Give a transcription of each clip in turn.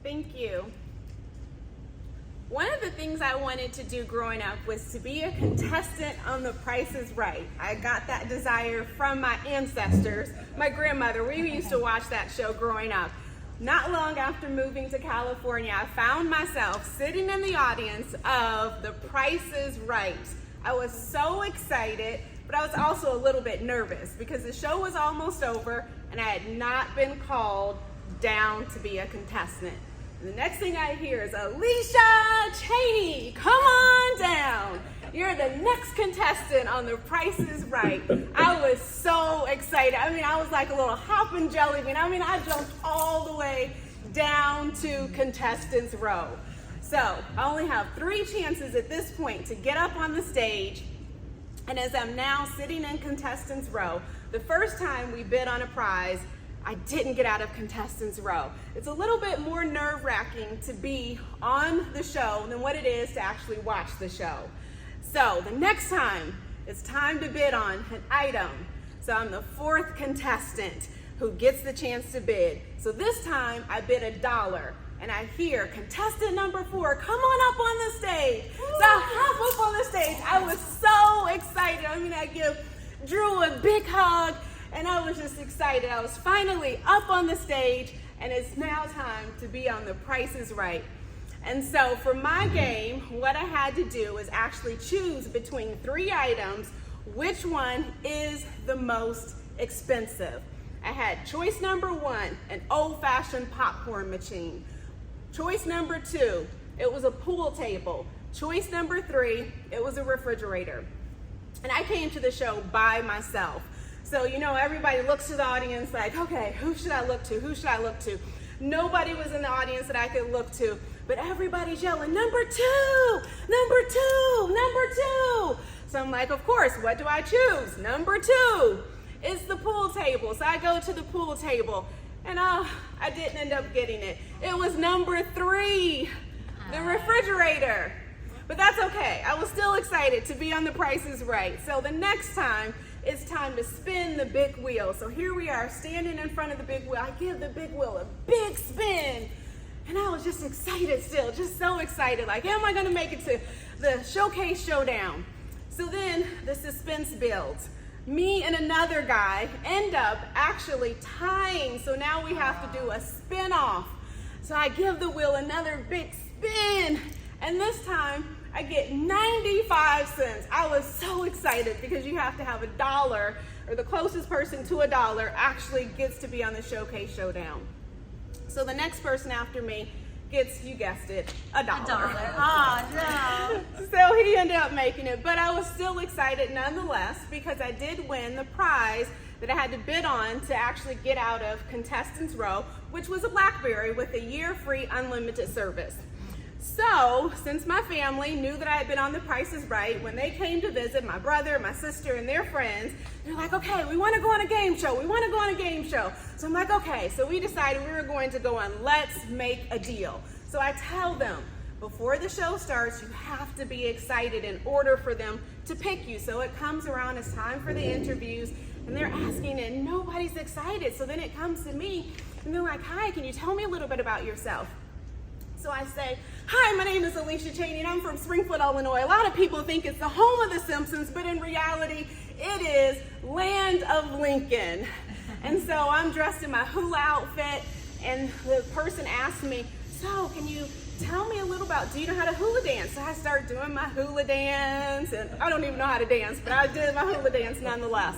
Thank you. One of the things I wanted to do growing up was to be a contestant on The Price is Right. I got that desire from my ancestors, my grandmother. We used to watch that show growing up. Not long after moving to California, I found myself sitting in the audience of The Price is Right. I was so excited, but I was also a little bit nervous because the show was almost over and I had not been called down to be a contestant. And the next thing I hear is, Aleesha Cheney, come on down. You're the next contestant on The Price is Right. I was so excited. I was like a little hopping jelly bean. I jumped all the way down to contestants row. So I only have 3 chances at this point to get up on the stage. And as I'm now sitting in contestants row, the first time we bid on a prize, I didn't get out of contestants row. It's a little bit more nerve-wracking to be on the show than what it is to actually watch the show. So the next time, it's time to bid on an item. So I'm the 4th contestant who gets the chance to bid. So this time I bid $1 and I hear contestant number 4, come on up on the stage. So I hop up on the stage. I was so excited. I give Drew a big hug. And I was just excited. I was finally up on the stage, and it's now time to be on The Price is Right. And so for my game, what I had to do was actually choose between 3 items, which one is the most expensive. I had choice number 1, an old-fashioned popcorn machine. Choice number 2, it was a pool table. Choice number 3, it was a refrigerator. And I came to the show by myself. So, everybody looks to the audience like, okay, who should I look to? Who should I look to? Nobody was in the audience that I could look to, but everybody's yelling, number 2, number 2, number 2. So I'm like, of course, what do I choose? Number 2. It's the pool table. So I go to the pool table, and I didn't end up getting it. It was number 3, the refrigerator. But that's okay. I was still excited to be on The Price is Right. So the next time, it's time to spin the big wheel. So here we are standing in front of the big wheel. I give the big wheel a big spin. And I was just excited still, just so excited. Like, am I gonna make it to the showcase showdown? So then the suspense builds. Me and another guy end up actually tying. So now we have to do a spin off. So I give the wheel another big spin. And this time, I get 95 cents. I was so excited because you have to have $1, or the closest person to $1 actually gets to be on the showcase showdown. So the next person after me gets, you guessed it, $1. Oh, no. So he ended up making it, but I was still excited nonetheless because I did win the prize that I had to bid on to actually get out of contestants row, which was a BlackBerry with a year free unlimited service. So, since my family knew that I had been on The Price is Right, when they came to visit, my brother, my sister, and their friends, they're like, okay, we want to go on a game show. We want to go on a game show. So I'm like, okay. So we decided we were going to go on Let's Make a Deal. So I tell them, before the show starts, you have to be excited in order for them to pick you. So it comes around, it's time for the interviews, and they're asking, and nobody's excited. So then it comes to me, and they're like, hi, can you tell me a little bit about yourself? So I say, hi, my name is Aleesha Cheney, and I'm from Springfield, Illinois. A lot of people think it's the home of the Simpsons, but in reality, it is land of Lincoln. And so I'm dressed in my hula outfit, and the person asked me, so can you tell me a little about, do you know how to hula dance? So I start doing my hula dance, and I don't even know how to dance, but I did my hula dance nonetheless.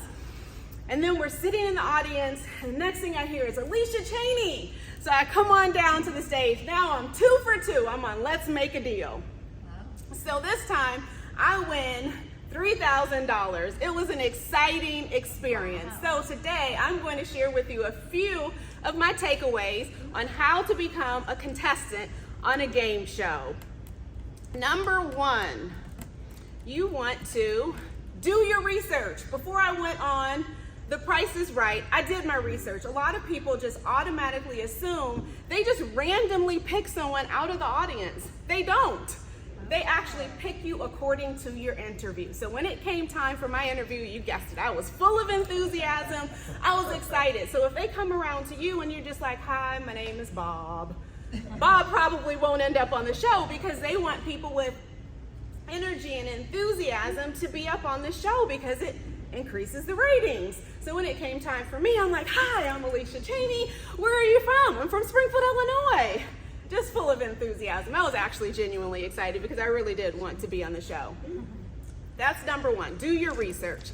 And then we're sitting in the audience, and the next thing I hear is Aleesha Cheney. So I come on down to the stage. Now I'm 2 for 2. I'm on Let's Make a Deal. So this time I win $3,000. It was an exciting experience. So today I'm going to share with you a few of my takeaways on how to become a contestant on a game show. Number 1, you want to do your research. Before I went on The Price is Right, I did my research. A lot of people just automatically assume they just randomly pick someone out of the audience. They don't. They actually pick you according to your interview. So when it came time for my interview, you guessed it, I was full of enthusiasm. I was excited. So if they come around to you and you're just like, hi, my name is Bob, Bob probably won't end up on the show because they want people with energy and enthusiasm to be up on the show because it increases the ratings. So when it came time for me, I'm like, hi, I'm Aleesha Cheney. Where are you from? I'm from Springfield, Illinois. Just full of enthusiasm. I was actually genuinely excited because I really did want to be on the show. That's number one, do your research.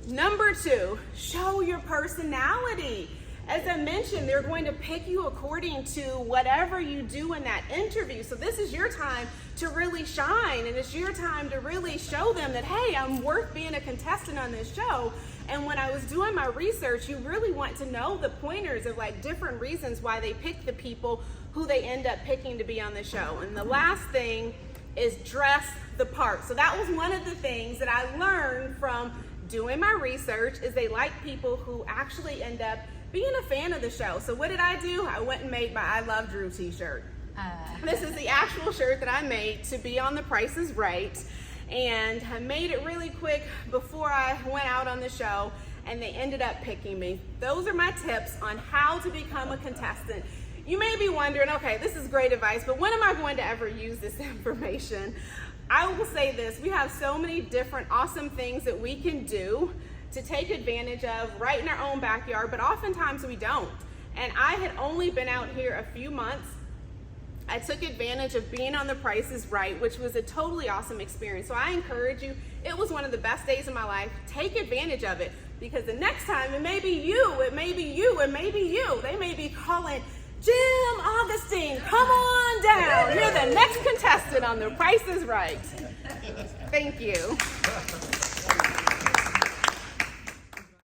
Number two, show your personality. As I mentioned, they're going to pick you according to whatever you do in that interview. So this is your time to really shine, and it's your time to really show them that, hey, I'm worth being a contestant on this show. And when I was doing my research, you really want to know the pointers of like different reasons why they pick the people who they end up picking to be on the show. And the last thing is dress the part. So that was one of the things that I learned from doing my research is they like people who actually end up being a fan of the show. So what did I do? I went and made my I Love Drew t-shirt. This is the actual shirt that I made to be on The Price is Right. And I made it really quick before I went out on the show, and they ended up picking me. Those are my tips on how to become a contestant. You may be wondering, okay, this is great advice, but when am I going to ever use this information? I will say this, we have so many different awesome things that we can do to take advantage of right in our own backyard, but oftentimes we don't. And I had only been out here a few months. I took advantage of being on The Price is Right, which was a totally awesome experience. So I encourage you, it was one of the best days of my life. Take advantage of it, because the next time it may be you, it may be you, it may be you. They may be calling, Jim Augustine, come on down. You're the next contestant on The Price is Right. Thank you.